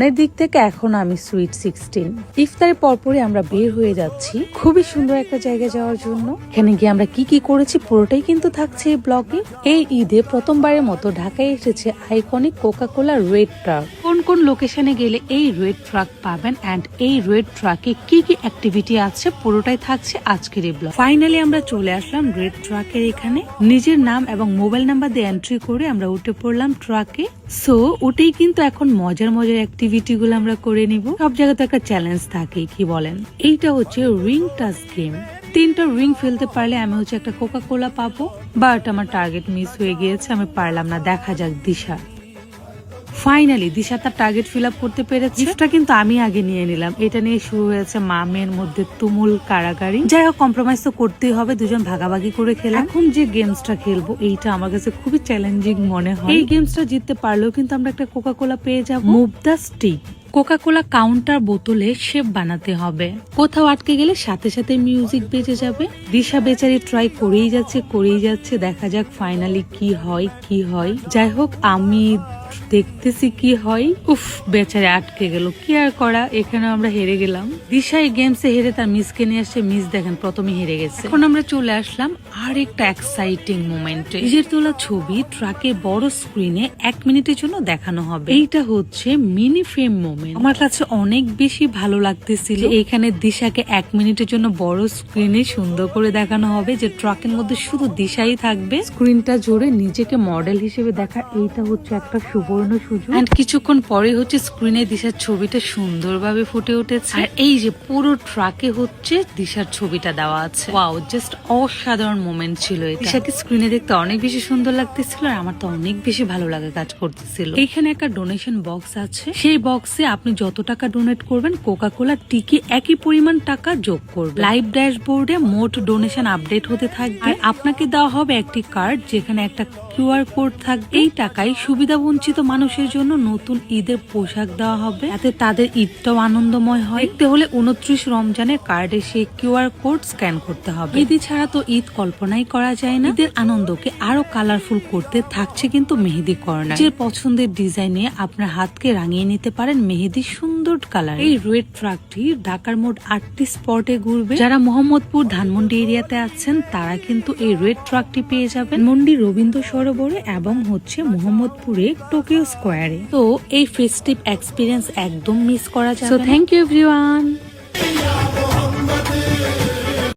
দিক থেকে এখন আমি সুইট 16। ইফতারের পরপরই আমরা বের হয়ে যাচ্ছি খুবই সুন্দর একটা জায়গায় যাওয়ার জন্য। এখানে গিয়ে আমরা কি কি করেছি পুরোটাই কিন্তু থাকছে এই ব্লগে। এই ঈদে প্রথমবারের মতো ঢাকায় এসেছে আইকনিক কোকা-কোলা রেড ট্রাক। কোন কোন লোকেশনে গেলে এই রেড ট্রাক পাবেন এন্ড এই রেড ট্রাকে কি কি অ্যাক্টিভিটি আছে পুরোটাই থাকছে আজকের এই ব্লগ। ফাইনালি আমরা চলে আসলাম রেড ট্রাকের এখানে। নিজের নাম এবং মোবাইল নাম্বার দিয়ে এন্ট্রি করে আমরা উঠে পড়লাম ট্রাকে। সো ওটাই কিন্তু এখন মজার মজার অ্যাক্টিভিটি গুলো আমরা করে নিব। সব জায়গাতে একটা চ্যালেঞ্জ থাকে, কি বলেন? এইটা হচ্ছে রিং টাচ গেম। 3টা রিং ফেলতে পারলে আমি একটা কোকা-কোলা পাবো, বাট আমার টার্গেট মিস হয়ে গিয়েছে, আমি পারলাম না। দেখা যাক দিশা। ফাইনালি দিশা তার টার্গেট ফিল আপ করতে পেরেছে। গিফটটা কিন্তু আমি আগে নিয়ে নিলাম। এটা নিয়ে শুরু হয়েছে মামের মধ্যে তুমুল কারাকারি। যাই হোক, কম্প্রোমাইজ তো করতেই হবে, দুজন ভাগাভাগি করে খেলাম। এখন যে গেমসটা খেলবো এইটা আমার কাছে খুবই চ্যালেঞ্জিং মনে হয়। এই গেমসটা জিততে পারলেও কিন্তু আমরা একটা কোকা-কোলা পেয়ে যাবো। Move the stick. Coca-Cola counter বোতলে শেপ বানাতে হবে। কোথাও আটকে গেলে সাথে সাথে মিউজিক বেজে যাবে। দিশা বেচারি ট্রাই করেই যাচ্ছে। দেখা যাক ফাইনালি কি হয়। যাই হোক, আমি দেখতেছি কি হয়। উফ, বেচারি আটকে গেল, কি আর করা। এখানে আমরা হেরে গেলাম। দিশা এই গেমসে হেরে তার মিসকে নিয়ে আসছে। মিস দেখেন প্রথমে হেরে গেছে। এখন আমরা চলে আসলাম আর একটা এক্সাইটিং মোমেন্টে। নিজের তোলা ছবি ট্রাকে বড় স্ক্রিনে 1 মিনিটের জন্য দেখানো হবে। এইটা হচ্ছে মিনি ফ্রেম মোমেন্ট। আমার কাছে অনেক বেশি ভালো লাগতেছিল। এখানে দিশাকে 1 মিনিটের জন্য বড় স্ক্রিনে সুন্দর করে দেখানো হবে, যে ট্রাকের মধ্যে শুধু দিশাই থাকবে। স্ক্রিনটা জুড়ে নিজেকে মডেল হিসেবে দেখা, এইটা হচ্ছে একটা সুবর্ণ সুযোগ। এন্ড কিছুক্ষণ পরে হচ্ছে স্ক্রিনে দিশার ছবিটা সুন্দরভাবে ফুটে উঠেছে। আর এই যে পুরো ট্রাকে হচ্ছে দিশার ছবিটা দেওয়া আছে। ওয়াও, জাস্ট অসাধারণ মোমেন্ট ছিল এটা। দিশাকে স্ক্রিনে দেখতে অনেক বেশি সুন্দর লাগতেছিল, আর আমার তো অনেক বেশি ভালো লাগা কাজ করতেছিল। এখানে একটা ডোনেশন বক্স আছে। সেই বক্সে আপনি যত টাকা ডোনেট করবেন, কোকা-কোলা টিকে একই পরিমাণ টাকা যোগ করবে। লাইভ ড্যাশবোর্ডে মোট ডোনেশন আপডেট হতে থাকবে। আপনাকে দেওয়া হবে একটি কার্ড, যেখানে একটা কিউআর কোড থাকবে। এই টাকায় সুবিধা বঞ্চিত মানুষের জন্য নতুন ঈদের পোশাক দেওয়া হবে, যাতে তাদের ঈদটাও আনন্দময় হয়। দেখতে হলে 29 রমজানে কার্ডে সেই কিউআর কোড স্ক্যান করতে হবে। ঈদ ছাড়া তো ঈদ কল্পনাই করা যায় না। ঈদের আনন্দকে আরো কালারফুল করতে থাকছে কিন্তু মেহেদি কর্নার। যে পছন্দের ডিজাইনে আপনার হাতকে রাঙিয়ে নিতে পারেন মেহেদির সুন্দর কালার। এই রেড ট্রাকটি ঢাকার মোট 8টি স্পটে ঘুরবে। যারা মোহাম্মদপুর ধানমন্ডি এরিয়াতে আছেন তারা কিন্তু এই রেড ট্রাকটি পেয়ে যাবেন ধানমন্ডি রবীন্দ্র সরোবরে এবং হচ্ছে মোহাম্মদপুরে টোকিও স্কোয়ারে। তো এই ফেস্টিভ এক্সপিরিয়েন্স একদম মিস করা যাবে না। So thank you everyone.